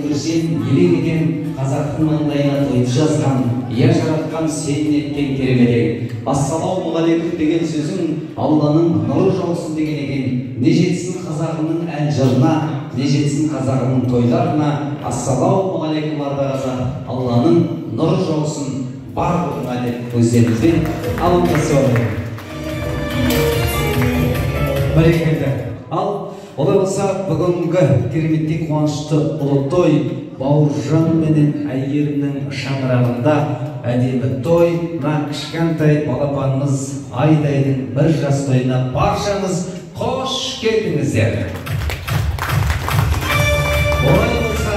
өршен елеген қазақтың маңдайына тойды жазған, я жаратқан сен неткен керемет. Ассалаумағалейкум деген сөзің Алланың нұры жаусын деген екен. Не жетсін қазағымның ән жырына, не жетсін қазағымның тойларына. Ассалаумағалейкум арда қазақ, Алланың нұры жаусын барлығына деп өздеріңізбен алып бәрекелді. Ал олай болса бүгінгі кереметтей қуанышты ұлы той Бауыржан менен әйгерімнің шаңырағында әдемі той. Мына кішкентай балапанымыз Айдайдың бір жас тойына баршаңыз қош келдіңіздер. Олай болса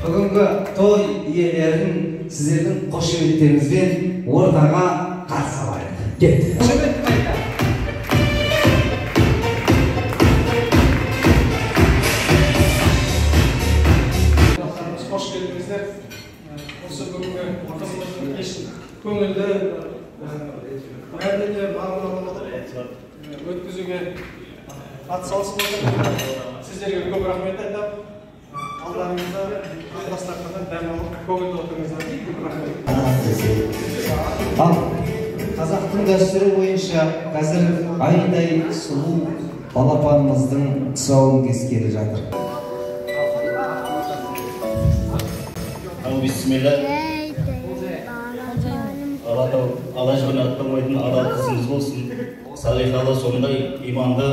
бүгінгі той иелерін сіздердің қошеметтеріңізбен ортаға қарсы алайық. Кетті. Көңілді бәріне мағыналы өткізуге атсалысып отыр. Сіздерге көп рахмет айтам. Алдарыңызда дастарханнан дәм алып көңілді отырыңыздар. Ал қазақтың дәстүрі бойынша қазір Айдай сұлу балапанымыздың тұсауын кескелі жатыр. Бисмилла. Алашығын аттамайтын адал қызымыз болсын. Салихалы сондай иманды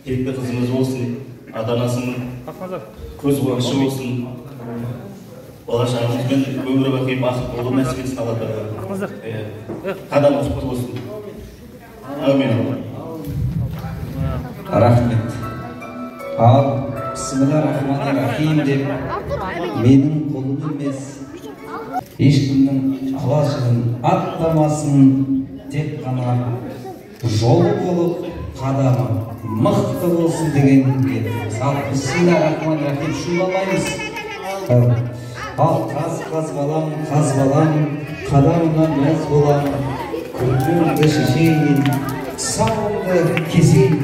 текті қызымыз болсын. Ата-анасының көз қуанышы болсын. Болашағымызбен өмір бақи бақыт болу нәсіп етсін Алла Тағала. Қадамымыз құтты болсын. Әумин. Рахмет. Ал бисмиллахир-рахманир-рахим деп менің қолым емес, ешкімнің алашығын аттамасын, тек қана жолы болып қадамы мықты болсын деген ниетіміз. Ал бисмиллахир-рахманир-рахим шуламаймыз. Ал қаз балам, қадамына мәз болам, күлгенді шешейін, сауынды kesейін.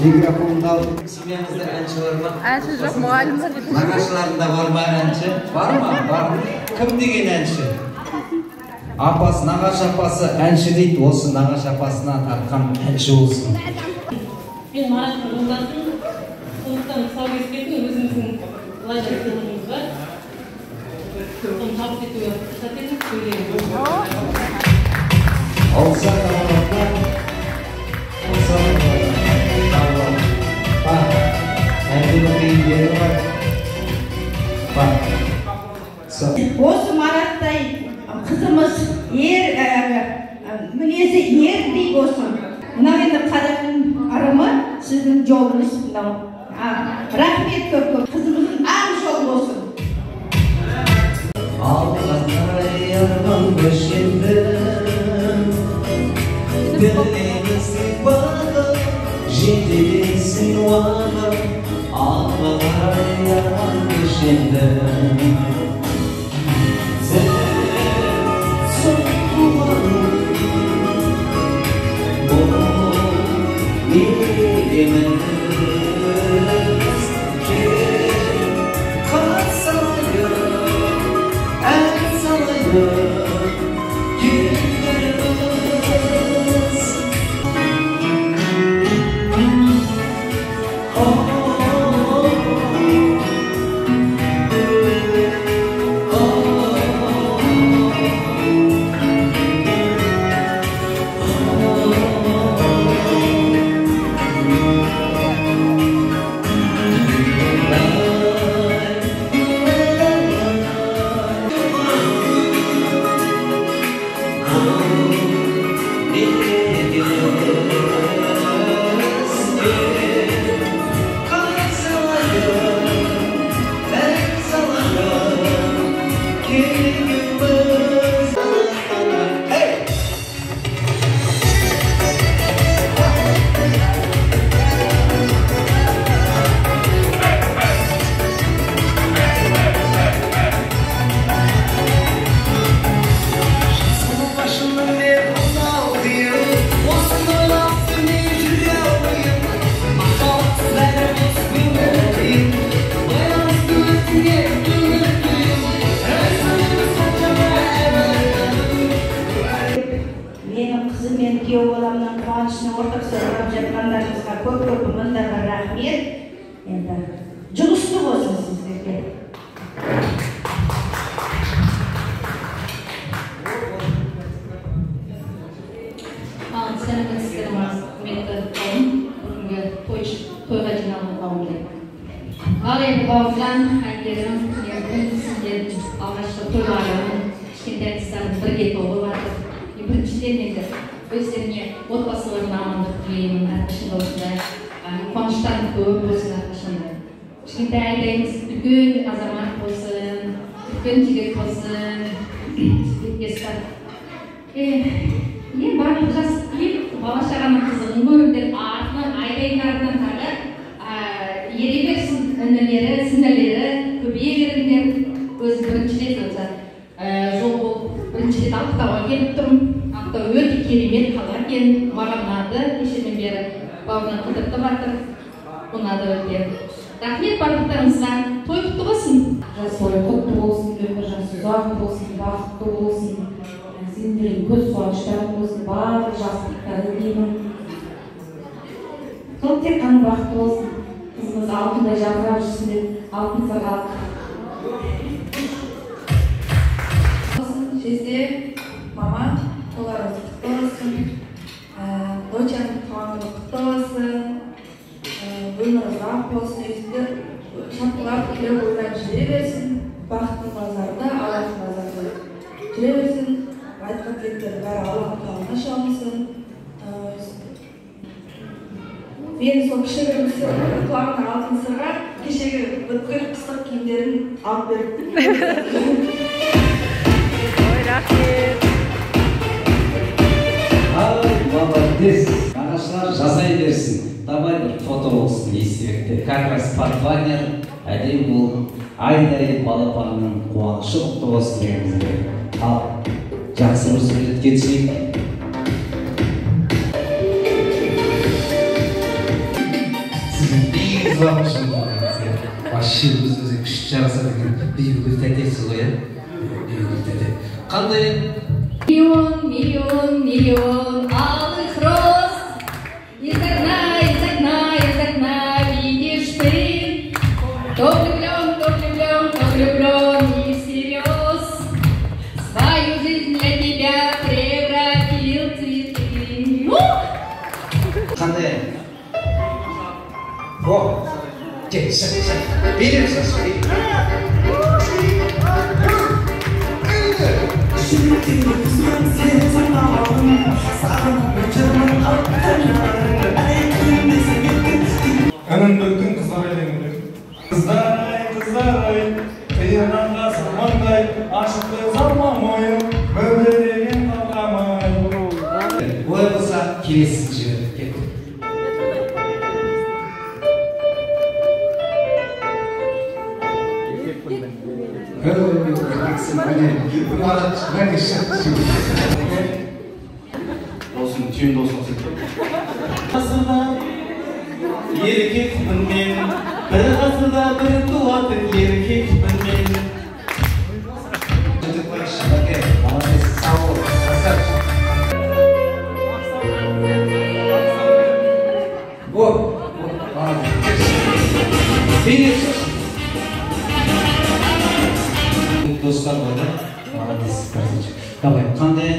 Микрофонды алып, семьямызда әнші бар ма? Әнші жоқ, мұғалім бар. Нағашыларында бар ма әнші? Бар ма? Бар. Кім деген әнші? Апасы, нағашы апасы әнші дейді, осы нағашы апасына тартқан әнші болсын. Мен Мараттың жолдасын, сондықтан тұсаукесердің өзіміздің лайда сыйлығымыз бар. Соны табыс етуге рұқсат етіп сөйлеймін. Алса тамағаттан, осы Мараттай қызымыз мінезі ердей болсын. Мынау енді қазақтың ырымы, сіздің жолыңыз мынау. Рахмет көп, қызымыздың ақ жол болсын. Алғандай арман көшендім, тілеміздің бағым, жетелесін уағым. Алғандай арман көшендім, сен соң туғаным, бұл елеміз. көп мыңдаған рахмет. Енді жұлысты болсын сіздерге. Сәлеметсіздер ме, құрметті қауым, бүгінгі тойға жиналған қауымдар. Ал енді бауыржан, әйгерім, сіздердің алғашқы тойларының кішкентай тұстарын бірге толып жатыр. Біріншіден енді өздеріне отбасыларына амандық тілеймін, әрқашанда осындай қуаныштарың көп болсын, әрқашанда. Кішкентай айтайымыз, үлкен азамат болсын, үлкен жігіт болсын, сіздерге барлық жас бала шағаның қызығын көріңдер, артынан айдайындарынан тағы ере берсін, інілері, сіңлілері көбейе беріңдер. Өзім бірінші рет жол бірінші рет Ақтауға келіп тұрмын. Ақтау өте керемет қала екен, маған ұнады, кешеден бері бауыржан қыдыртып жатыр, ұнады өте. Рахмет барлықтарыңызға, той құтты болсын. Жас бойы құтты болсын, өмір жасы ұзақ болсын, бақытты болсын, сендердің көз қуаныштарың болсын, барлық жақсылықтарды тілеймін. Сол тек қана бақытты болсын, қызымыз алтындай жарқырап жүрсін деп, алтын сағат. Жезде, мама, оларыңыз құтты болсын, дочаның туғаны құтты болсын, өмір ұзақ болсын, өзінде шапқылар күле ойлап жүре берсін, бақыттың базарында, Аллахтың базарында жүре берсін, айтқан тілектері бәрі Аллахтың тауына шалынсын. Мен сол кішігірім құлағына алтын сырға кешегі бүткіл қыстық киімдерін алып беріп. Ай, молодец! Ағашылар жасай берсін. Давай бір фото болсын естелікте. Как раз под баннер әдем бұл айдай балапанның қуанышы құтты болсын дегенімізге. Ал, жақсы бір суретке түсейік. Сіздің ең ұзақ вообще өзіңізге күшті жараса деген бейбіл тәтесі ғой, бейбіл тәте. Қандай? Миллион, миллион, миллион алых роз. Из окна видишь ты. То влюблен, не всерьез. Свою жизнь для тебя превратил цветы. Қандай? О, кел, шық. Берем шық. Әнін бүктің қыздар әлемінде. Қыздар-ай, қиырнанға сырмандай, ашықты залма мойын, мөлдіреген қалғамай. Олай болса, келесін жіберіп кет. Olsun, tüyün de olsun. Еркекпін мен, бір ғасырда бір туатын еркекпін мен. Молодец, сау бол, красавчик. Вот, молодец. Финиш. Достар бар да? Молодец, красавчик. Давай, қандай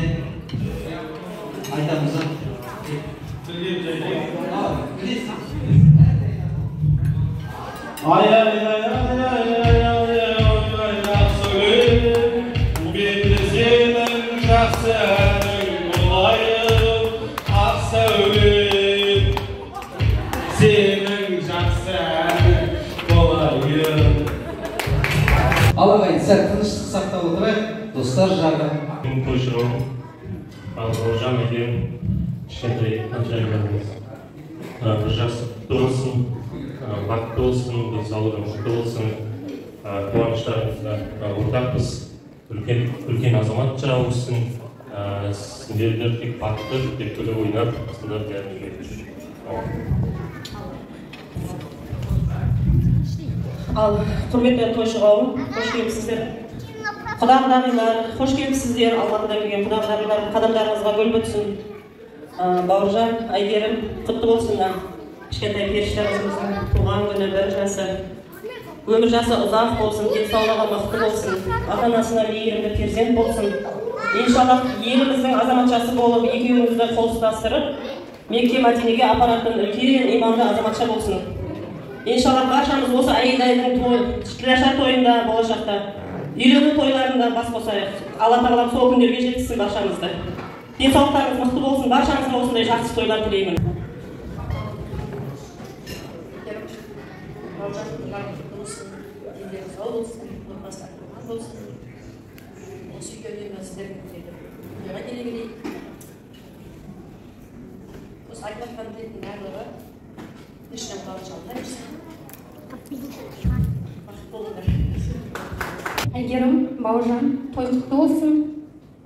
айтамыз? Ay ay ay ay ay ay ay söyleyeyim, ben de senin şahsenin olayım, ah söyleyeyim, senin şahsenin olayım. Ал ағайын, сәл тыныштық сақтап отырайық, достар жағы. Мен көшірім, Бауыржан екеуім кішкентай начальникіміз. Бір жақсы болсын, бақытты болсын, денсаулығы мықты болсын, қуаныштарыңызға ортақпыз, үлкен азамат жау өссін, сендерлер тек бақытты, тек күліп ойнап, сендер бәріне Ал құрметті тойшы қауым, қош келіпсіздер. Құда-құдағилар, қош келіпсіздер. Алматыда келген құда-құдағилар қадамдарыңызға гүл бітсін. Бауыржан, Айгерім, құтты болсындар. кішкентай періштеміздің туған күні бір жасы. Өмір жасы ұзақ болсын, денсаулығы мықты болсын, ата-анасына мейірімді перзент болсын. Иншаллах еліміздің азаматшасы болып, екеуіңізді қол ұстастырып, Мекке-Мәдинеге апаратын үлкен иманды азаматша болсын. Иншаллах баршамыз осы Айдайдың Шілашар тойында болашақта, үйлену тойларында бас қосайық. Алла тағала сол күндерге жеткізсін баршамызды. Денсаулықтарыңыз мықты болсын, баршаңызға осындай жақсы тойлар тілеймін. Әйгерім, Бауыржан, той құтты болсын,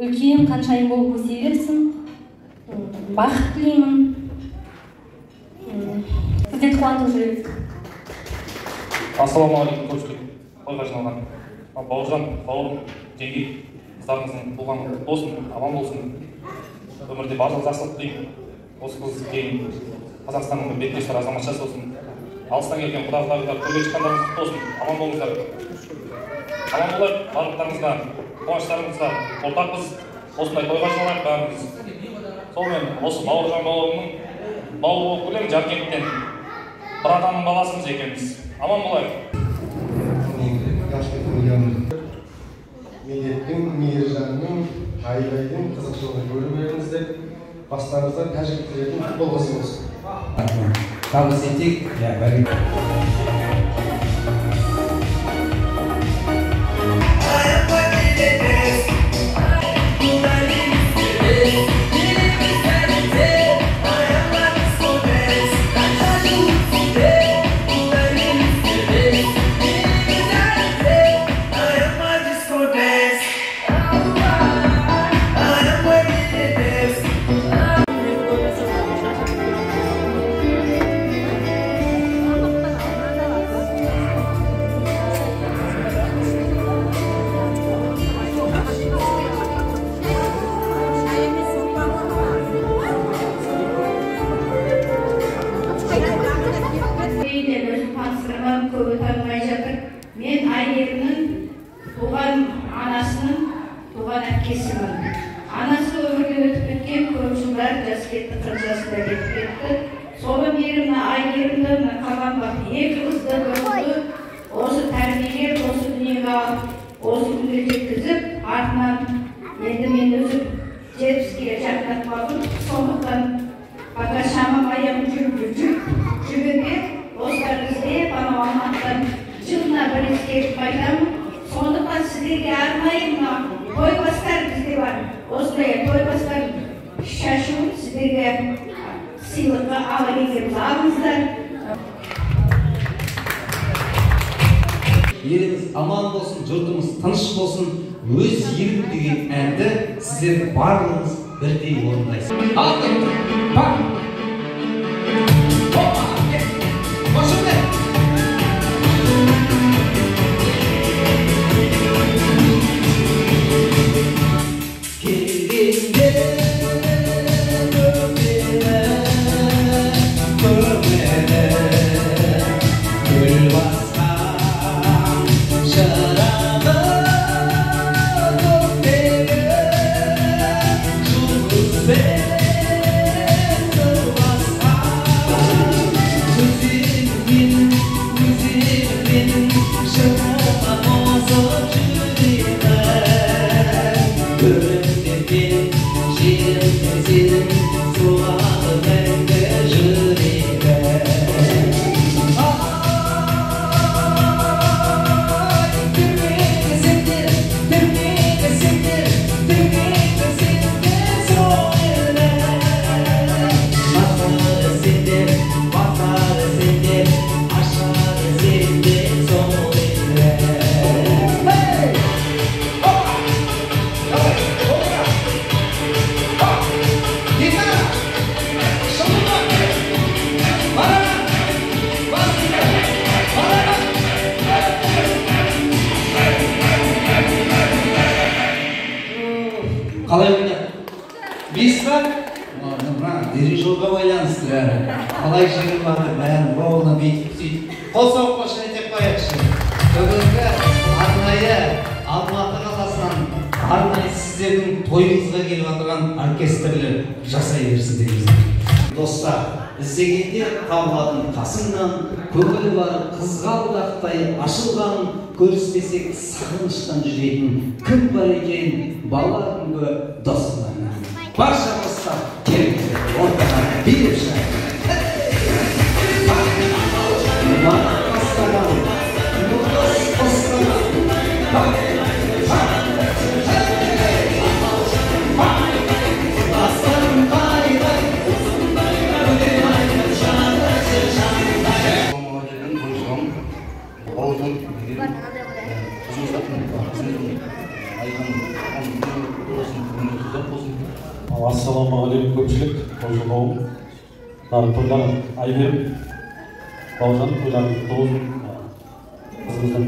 үлкен қаншайым болып өсе берсін, бақыт тілеймін, сіздерді қуантып жүрейік. Ассалаумағалейкум, көпшілік тойға жиналған Бауыржан, бауырым, жеңге, қыздарыңыздың туған болсын, аман болсын, өмірде барлық жақсылық тілеймін. Осы қыз кейін Қазақстанның бетбесар азаматшасы болсын. Алыстан келген құда-құдағилар көрге шыққандарыңыз болсын, аман болыңыздар. Аман болайық, барлықтарыңызға, қуаныштарыңызға ортақпыз. Осындай тойға жиналайық бәріміз. Сонымен осы Бауыржан бауырымның бауы болып келем Жаркенттен. Бір атаның баласымыз екенбіз. Аман болайық. Медеттің, Мейіржанның, Айдайдың қызықшылығын көріп беріңіздер. Бастарыңызда тәжік тілетін болғысы болсын. Табыс етейік. Көбі танымай жатыр. Мен Айгерімнің туған анасының туған әпкесімін. Анасы өмірден өтіп кеткен, көп жылдар жас кетті, 40 жасында кетіп кетті. Соны Мейірімді, Айгерімді, қалған бақ екі қызды бір ұлды осы тәрбиелеп, осы дүниеге осы күнге жеткізіп, артынан енді мен өзім 70-ге жақындап қалдым. Сондықтан бата шамам аяғым жүргенде осылар бізде анау Алматыдан жылына бір рет келіп қайтамын. Сондықтан сіздерге арнайы мына тойбастар бізде бар. Осындай тойбастар шашуын сіздерге сыйлыққа ала келгенбіз, алыңыздар. Еліміз аман болсын, жұртымыз тыныш болсын, өз елім деген әнді сіздер барлығыңыз бірдей орындайсыз. Алдым, бар! Қалай ойнап? Бес па? дирижерге байланысты бәрі. Қалай жеңіп барды, бәрін ровно бүйтіп сөйтіп. Қол соғып қошемет етіп қояйықшы. Бүгінгі арнайы Алматы қаласынан арнайы сіздердің тойыңызға келіп отырған оркестрлер жасай берсін дейміз. Достар, іздегенде табылатын қасыңнан, көңілі бар қызғалдақтай ашылған, көріспесек сағыныштан жүретін кім бар екен бала күнгі досыңнан. Барша достар, келіңіздер, ортаға билеп шығайық. Ассалаумағалейкум көпшілік, қош болдың. Тойлар Айберім, Бауыржан, тойлар болсын. Қызымыздың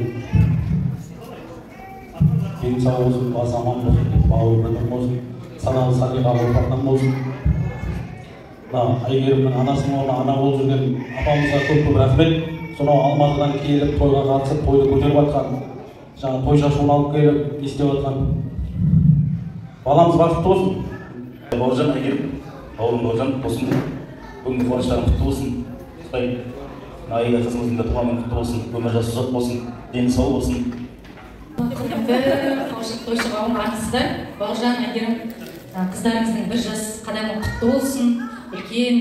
денің сау болсын, басы аман болсын, бауыр бірдің болсын, саналы салиқалы ұрпақтан болсын. Айберімнің анасының орнына ана болып жүрген апамызға көп рахмет. Сонау Алматыдан келіп, тойға қатысып, тойды көтеріп жатқан, жаңа той шашуын алып келіп, істеп жатқан баламыз бақытты болсын. Бауыржан Айгерім, бауырым Бауыржан болсын. Бүгінгі қуаныштарың құтты болсын. Құттықтай Айға қызымыздың да туған күні құтты болсын. Өмір жасы ұзақ болсын, дені сау болсын. Құрметті тойшы қауым артисті Бауыржан Айгерім, қыздарыңыздың бір жас қадамы құтты болсын. Үлкен,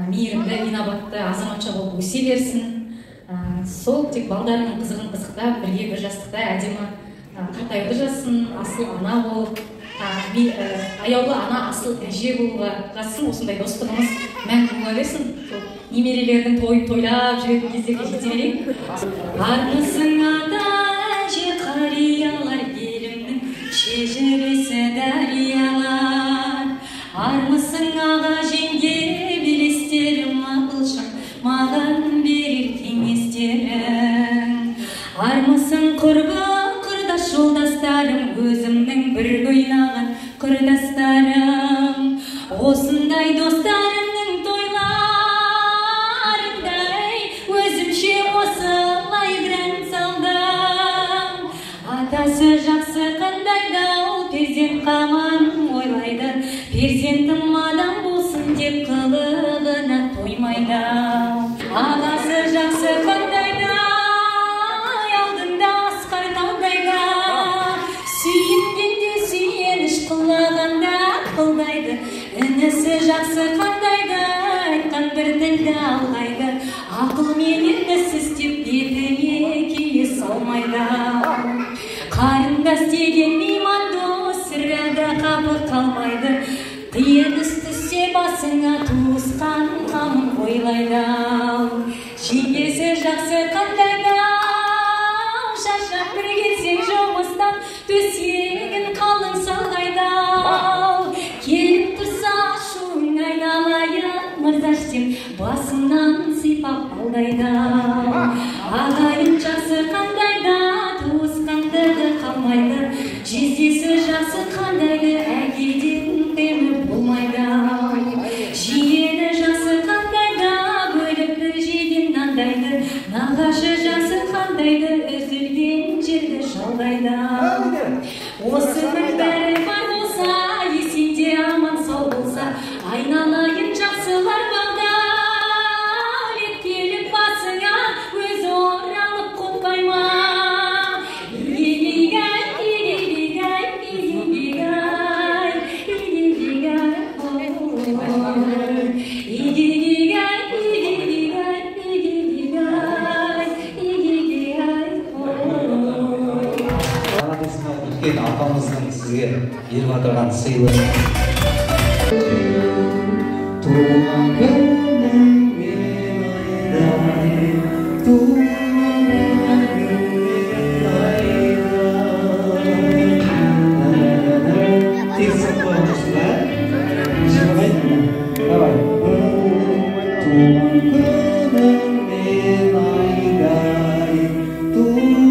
мейірімді, инабатты, азаматша болып өсе берсін. Сол тек балдарының қызығын қызықтап, бірге бір жастықта әдемі қартаюды жассын, асыл ана болып, аяулы ана, асыл әже болуға жазсын. Осындай достығымыз мәңгі бола берсін. Немерелердің тойын тойлап жүретін кездерге жете берейік. Армысың ата әже қариялар, елімнің шежіресі дариялар. Армысың аға жеңге белестерім, ақылшым маған берер кеңестерің. Армысың құрбы құрдас жолдастарым, өзімнің бір ойнаған құрдастарым. Осындай достарымның тойларындай өзімше осылай бір ән салдым. Атасы жақсы қандайда ол перзент қамын ойлайды, перзентім адам болсын деп қылығына тоймайды. Ағасы жақсы қандайда алдында асқар таңдайда, сүйінгенде сүйеніш қылағанда қылдайды. Інісі жақсы қандайда айтқан бір тілді алғайды, ақылменен іс істеп бетіне кие салмайды. Қарындас деген мейман дос, сірәді қапы қалмайды. Қиын іс түссе басыңа туысқан қамын ойлайды. Жеңгесі жақсы қандайда, шашақ бір келсең жұмыстан, төсегін қалың салғайды. Келіп тұрса шуың айналайын, мырзаш деп басынан сипап алдайды. Ағайын жақсы қандайда, туысқандығы қалмайды. Жездесі жақсы қандайды, әкеден кемі болмайды. Жиені жақсы қандайда, бөліп бір жеген нандайды. Нағашы жақсы қандайды, үзілген жерді жалдайды. Осының бәрі бар болса, есенде аман сау болса, айналайын жақсылар бағдалет келіп басыңа өз оралып қотпайма. Апамыздың сізге беріп отырған сыйлы. Туған күніңмен айдай, туған күніңмен айдай. Тез сап қойған жоқсың ба? Жығайын ба? Давай. Туған күніңмен айдай, туған күніңмен.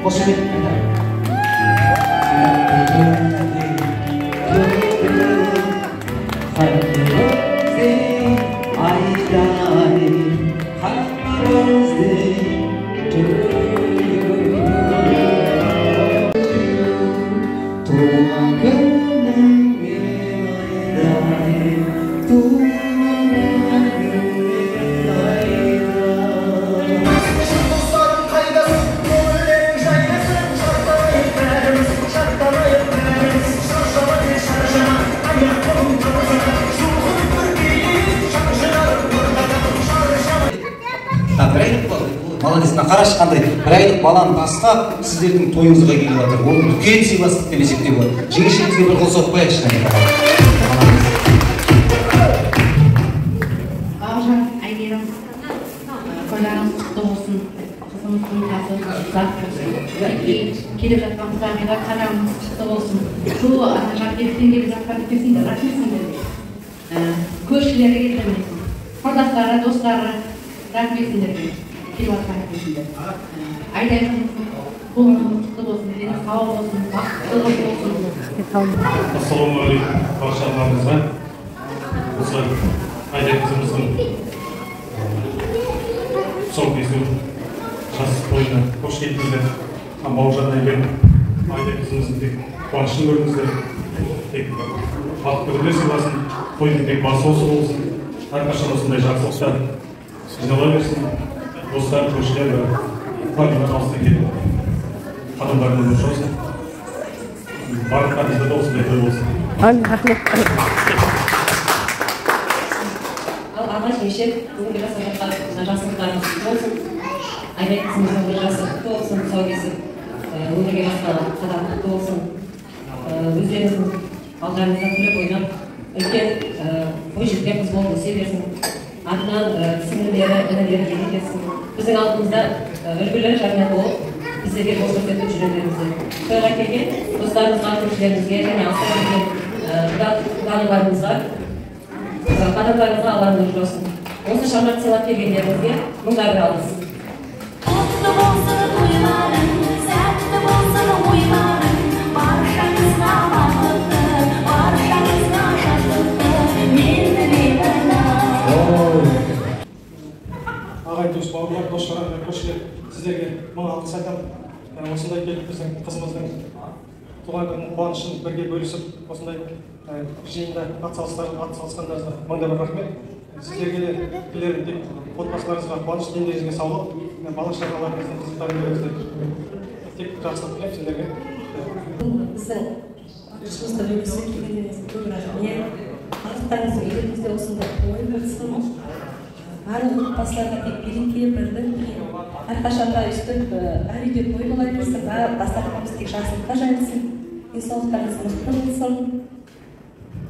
Қошемет. Молодец, қарашы қандай бір айлық баланы тастап сіздердің тойыңызға келіп жатыр. Ол үлкен сыйластық деп есептеуге болады. Жеңешемізге бір қол соғып қояйықшы. Бауыржан, Айгерім, тойларыңыз құтты болсын. Қызымыздың жасы ұзақ болсын. Келіп жатқан құдағиға қарағыңыз құтты болсын. Бұл Жаркелттен келіп жатқан екенсіңдер, рахмет сендерге. Көршілері келтірмесін. Құрдастары, достары, рахмет сендерге. Келіп жатқан екенсіңдер. Айдайсың, қолыңыз құтты болсын, дені сау болсын, бақытты болсын. Ассалаумағалейкум, барша ағамызға. Осы Айдай қызымыздың тұсаукесер жас тойына қош келдіңіздер. Бауыржан Айгерім, Айдай қызымыздың тек қуанышын көрдіңіздер. Тек бақытты күндер сыйласын, тойдың тек басы осы болсын. Әрқашан осындай жақсылықтар жинала берсін. Достар, көршілер қуанышына қалыста келіп қадамдарынан өш olsun. Барлықтарыңызда да осындай той болсын. Ал алғаш ешер бүгінгі жасап жатқан жақсылықтарыңыз болсын. Айдай қызымыздың бір жасы құтты болсын, тұсаукесер өмірге басқа қадам құтты болсын. Өздеріңіздің алдарыңызда күліп ойнап, үлкен бойжеткен қыз болып өсе берсін. Артынан сіңілері, інілері келе берсін. Біздің алдымызда үлгілері жария болып, біздерге жол көрсетіп жүре беріңіздер. Тойға келген достарымызға, көршілерімізге және алыстан келген құдағиларымызға, қадамдарыңызға аларыңыз болсын. Осы шамат сыйлап келгендеріңізге мыңдар алыңыз. Құтты болсын тойларың, сәтті болсын ойларың, баршаңызға бақытты, баршаңызға шаттықты, мен тілеймін. Ағай дос, бауырлар, достар, көршілер, сіздерге мың алғыс айтамын. Осындай келіп біздің қызымыздың туған күнінің қуанышын бірге бөлісіп, осындай жиында атсалысқандарыңызға мыңда бір рахмет. Сіздерге тілерім тек отбасыларыңызға қуаныш, дендеріңізге саулық, бала-шағаларыңыздың қызықтарыңызға тек жақсылық тілеп сіздерге. Біздің жұмыста бөлісіп келгендеріңізге көп рахмет. Барлықтарыңыздың үйлеріңізде осындай ой болсын. Барлық отбасыларға тек береке, бірлік, әрқашанда өстіп, әр үйде той бола берсін, дастарханымыз тек жақсылыққа жайылсын, денсаулықтарыңыз мықты болсын.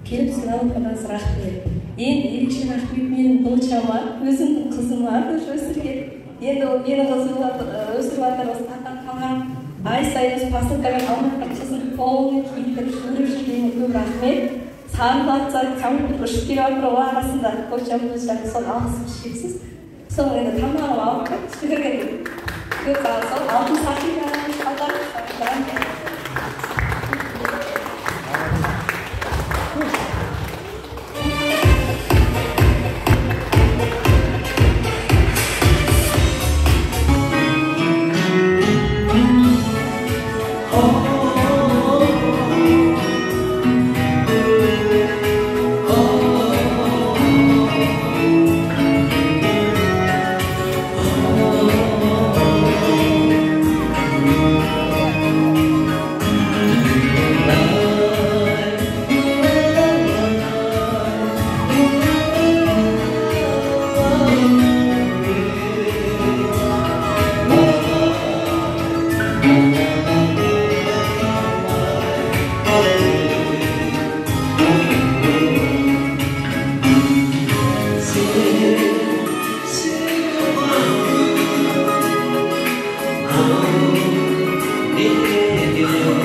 Келіп сынап отырғаныңыз рахмет. Енді ерекше рахмет менің дочама, өзімнің қызыма өсірген. Енді ол менің қызымға өсіріп жатыр, осы тақтан қалған ай сайын посылкамен алматқа қызым қолын киіп жүріп жүргеніне көп рахмет. Сарылатса, самұрып ұшып келіп жатыр, ол арасында дочамның өзі сол алғысым шексіз. Сол енді тамағым алып жүрген. Көп сол алтын сақиға қалдар. Yeah.